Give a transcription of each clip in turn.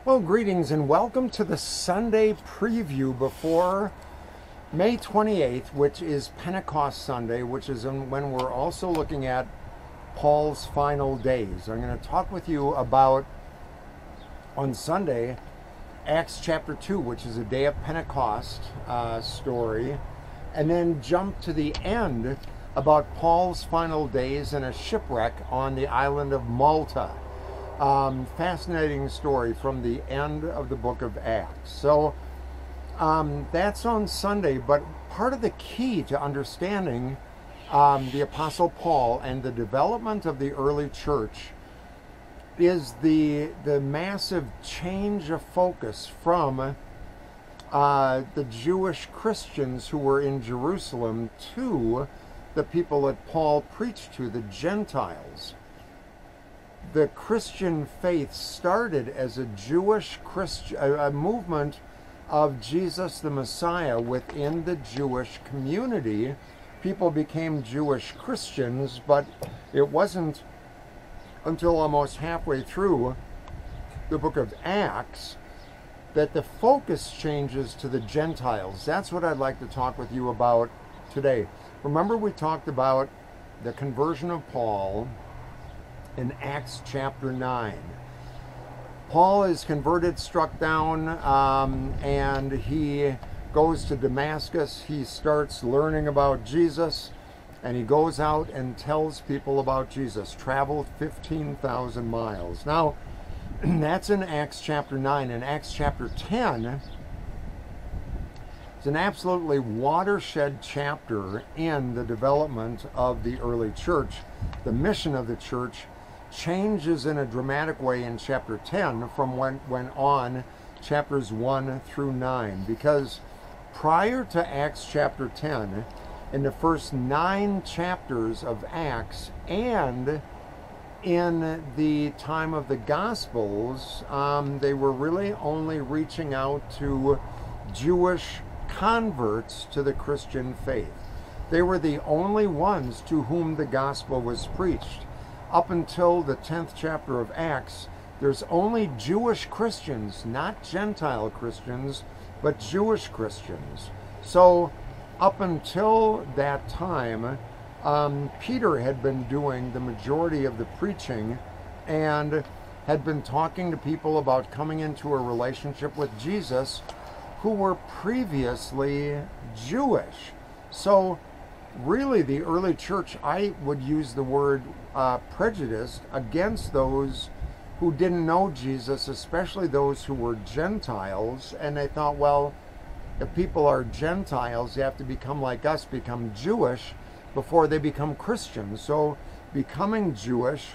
Well, greetings and welcome to the Sunday preview before May 28th, which is Pentecost Sunday, which is when we're also looking at Paul's final days. I'm going to talk with you about, on Sunday, Acts chapter 2, which is a day of Pentecost story, and then jump to the end about Paul's final days and a shipwreck on the island of Malta. Fascinating story from the end of the book of Acts. So that's on Sunday, but part of the key to understanding the Apostle Paul and the development of the early church is the massive change of focus from the Jewish Christians who were in Jerusalem to the people that Paul preached to, the Gentiles. The Christian faith started as a Jewish a movement of Jesus the Messiah within the Jewish community. People became Jewish Christians, but it wasn't until almost halfway through the book of Acts that the focus changes to the Gentiles. That's what I'd like to talk with you about today. Remember, we talked about the conversion of Paul in Acts chapter 9. Paul is converted, struck down, and he goes to Damascus. He starts learning about Jesus, and he goes out and tells people about Jesus. Traveled 15,000 miles. Now, that's in Acts chapter 9. In Acts chapter 10, it's an absolutely watershed chapter in the development of the early church. The mission of the church changes in a dramatic way in chapter 10 from when went on chapters 1 through 9, because prior to Acts chapter 10, in the first 9 chapters of Acts and in the time of the Gospels, they were really only reaching out to Jewish converts to the Christian faith. They were the only ones to whom the gospel was preached. Up until the 10th chapter of Acts, there's only Jewish Christians, not Gentile Christians, but Jewish Christians. So up until that time, Peter had been doing the majority of the preaching and had been talking to people about coming into a relationship with Jesus who were previously Jewish. So really, the early church, I would use the word prejudiced against those who didn't know Jesus, especially those who were Gentiles. And they thought, well, if people are Gentiles, they have to become like us, become Jewish before they become Christians. So becoming Jewish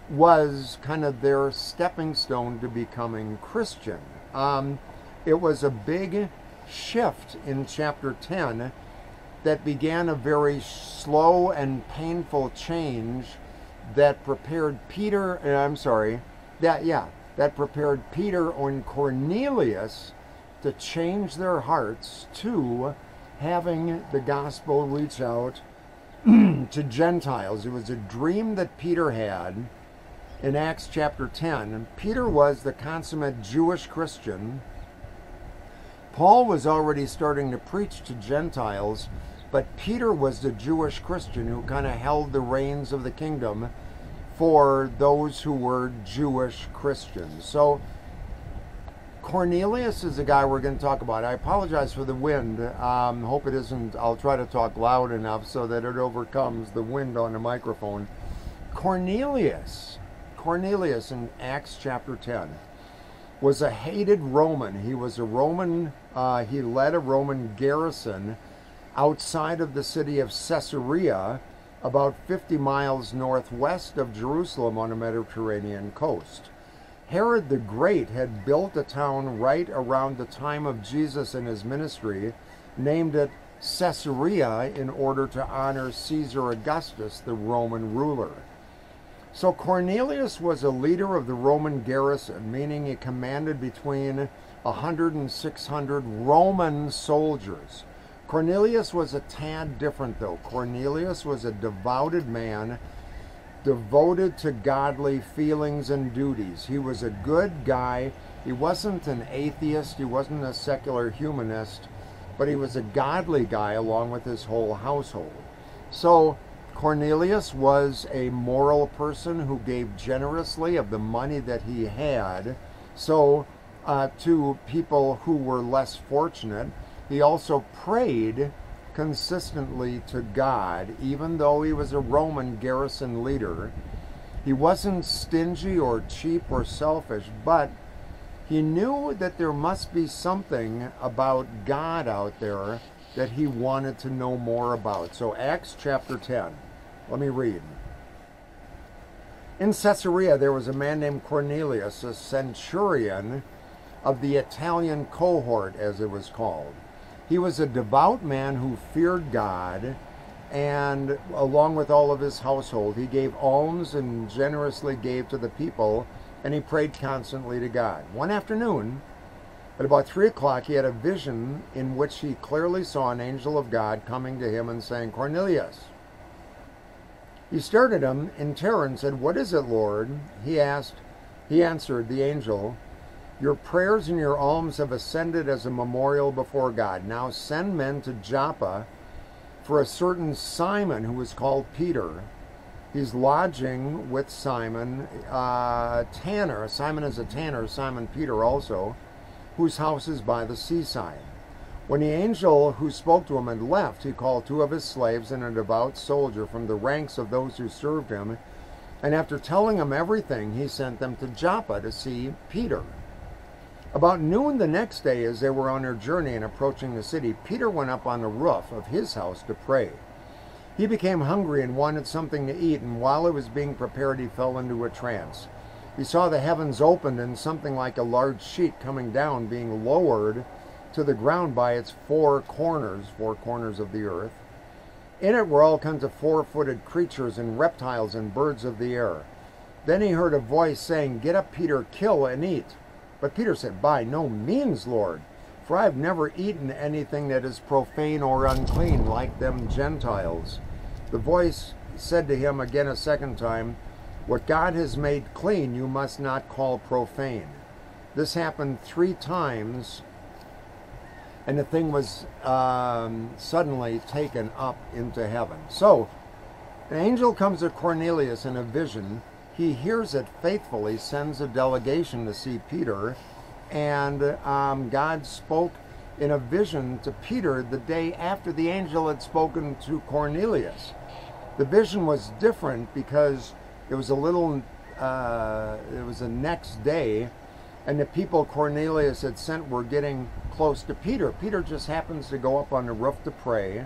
was kind of their stepping stone to becoming Christian. It was a big shift in chapter 10 that began a very slow and painful change that prepared Peter, that prepared Peter and Cornelius to change their hearts to having the gospel reach out to Gentiles. It was a dream that Peter had in Acts chapter 10. Peter was the consummate Jewish Christian. Paul was already starting to preach to Gentiles, but Peter was the Jewish Christian who kind of held the reins of the kingdom for those who were Jewish Christians. So Cornelius is the guy we're going to talk about. I apologize for the wind. Hope it isn't, I'll try to talk loud enough so that it overcomes the wind on the microphone. Cornelius in Acts chapter 10 was a hated Roman. He was a Roman, he led a Roman garrison outside of the city of Caesarea, about 50 miles northwest of Jerusalem on the Mediterranean coast. Herod the Great had built a town right around the time of Jesus and his ministry, named it Caesarea in order to honor Caesar Augustus, the Roman ruler. So Cornelius was a leader of the Roman garrison, meaning he commanded between 100 and 600 Roman soldiers. Cornelius was a tad different, though. Cornelius was a devoted man devoted to godly feelings and duties. He was a good guy. He wasn't an atheist. He wasn't a secular humanist, but he was a godly guy along with his whole household. So Cornelius was a moral person who gave generously of the money that he had. So to people who were less fortunate, he also prayed consistently to God, even though he was a Roman garrison leader. He wasn't stingy or cheap or selfish, but he knew that there must be something about God out there that he wanted to know more about. So Acts chapter 10, let me read. In Caesarea there was a man named Cornelius, a centurion of the Italian cohort, as it was called. He was a devout man who feared God, and along with all of his household, he gave alms and generously gave to the people, and he prayed constantly to God. One afternoon, at about 3 o'clock, he had a vision in which he clearly saw an angel of God coming to him and saying, "Cornelius." He stared at him in terror and said, "What is it, Lord?" He answered the angel, "Your prayers and your alms have ascended as a memorial before God. Now send men to Joppa for a certain Simon who is called Peter. He's lodging with Simon, tanner. Simon is a tanner, Simon Peter also, whose house is by the seaside." When the angel who spoke to him had left, he called 2 of his slaves and a devout soldier from the ranks of those who served him, and after telling him everything, he sent them to Joppa to see Peter. About noon the next day, as they were on their journey and approaching the city, Peter went up on the roof of his house to pray. He became hungry and wanted something to eat, and while it was being prepared, he fell into a trance. He saw the heavens opened and something like a large sheet coming down, being lowered to the ground by its 4 corners of the earth. In it were all kinds of 4-footed creatures and reptiles and birds of the air. Then he heard a voice saying, "Get up, Peter, kill and eat." But Peter said, "By no means, Lord, for I have never eaten anything that is profane or unclean like them Gentiles." The voice said to him again a second time, "What God has made clean you must not call profane." This happened 3 times, and the thing was suddenly taken up into heaven. So an angel comes to Cornelius in a vision. He hears it faithfully, sends a delegation to see Peter, and God spoke in a vision to Peter the day after the angel had spoken to Cornelius. The vision was different because it was it was the next day, and the people Cornelius had sent were getting close to Peter. Peter just happens to go up on the roof to pray.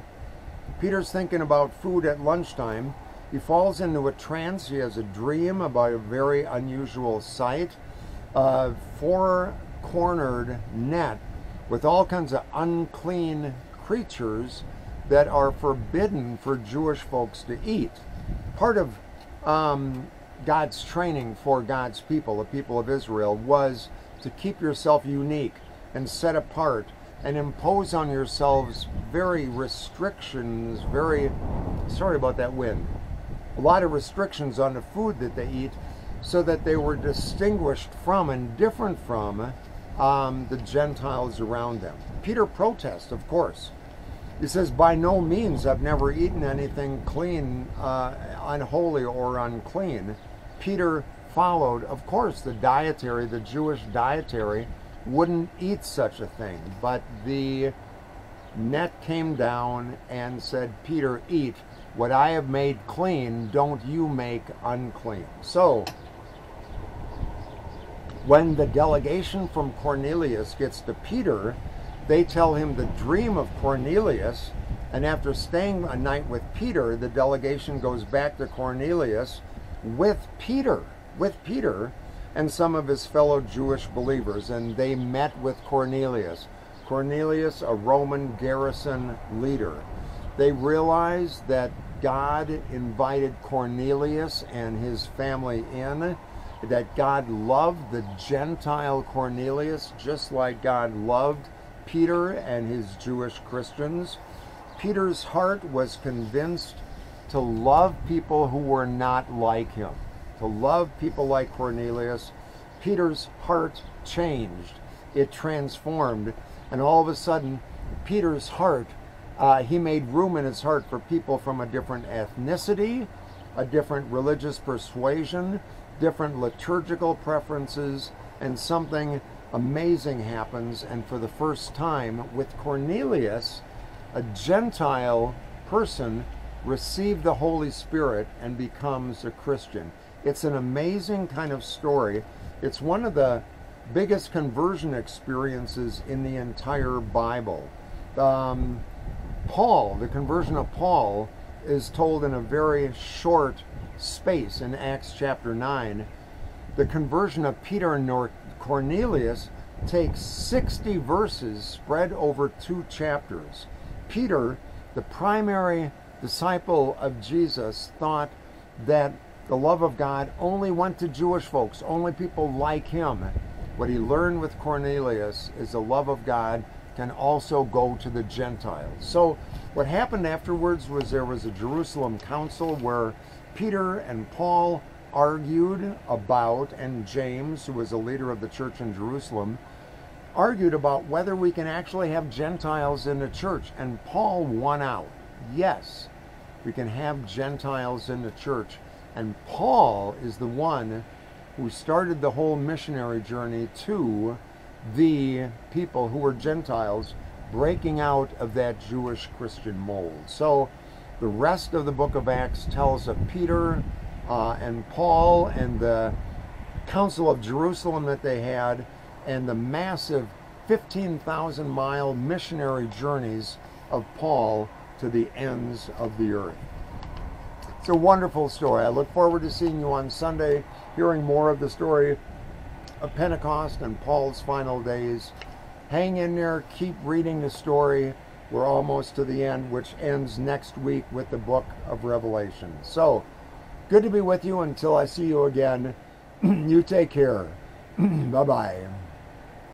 Peter's thinking about food at lunchtime. He falls into a trance. He has a dream about a very unusual sight. A 4-cornered net with all kinds of unclean creatures that are forbidden for Jewish folks to eat. Part of God's training for God's people, the people of Israel, was to keep yourself unique and set apart and impose on yourselves sorry about that wind, a lot of restrictions on the food that they eat, so that they were distinguished from and different from the Gentiles around them. Peter protests, of course. He says, "By no means, I've never eaten anything clean, unholy or unclean." Peter followed, of course, the Jewish dietary wouldn't eat such a thing, but the net came down and said, "Peter, eat. What I have made clean, don't you make unclean." So, when the delegation from Cornelius gets to Peter, they tell him the dream of Cornelius, and after staying a night with Peter, the delegation goes back to Cornelius with Peter and some of his fellow Jewish believers, and they met with Cornelius. Cornelius, a Roman garrison leader. They realized that God invited Cornelius and his family in, that God loved the Gentile Cornelius just like God loved Peter and his Jewish Christians. Peter's heart was convinced to love people who were not like him, to love people like Cornelius. Peter's heart changed. It transformed. And all of a sudden, Peter's heart, he made room in his heart for people from a different ethnicity, a different religious persuasion, different liturgical preferences, and something amazing happens. And for the first time with Cornelius, a Gentile person received the Holy Spirit and becomes a Christian. It's an amazing kind of story. It's one of the biggest conversion experiences in the entire Bible. Paul, the conversion of Paul, is told in a very short space in Acts chapter 9. The conversion of Peter and Cornelius takes 60 verses spread over 2 chapters. Peter, the primary disciple of Jesus, thought that the love of God only went to Jewish folks, only people like him. What he learned with Cornelius is the love of God can also go to the Gentiles. So what happened afterwards was there was a Jerusalem council where Peter and Paul argued about, and James, who was a leader of the church in Jerusalem, argued about whether we can actually have Gentiles in the church. And Paul won out. Yes, we can have Gentiles in the church. And Paul is the one who started the whole missionary journey to the people who were Gentiles, breaking out of that Jewish Christian mold. So the rest of the book of Acts tells of Peter and Paul and the Council of Jerusalem that they had, and the massive 15,000-mile missionary journeys of Paul to the ends of the earth. It's a wonderful story. I look forward to seeing you on Sunday, hearing more of the story of Pentecost and Paul's final days. Hang in there, keep reading the story. We're almost to the end, which ends next week with the book of Revelation. So, good to be with you until I see you again. You take care. Bye-bye.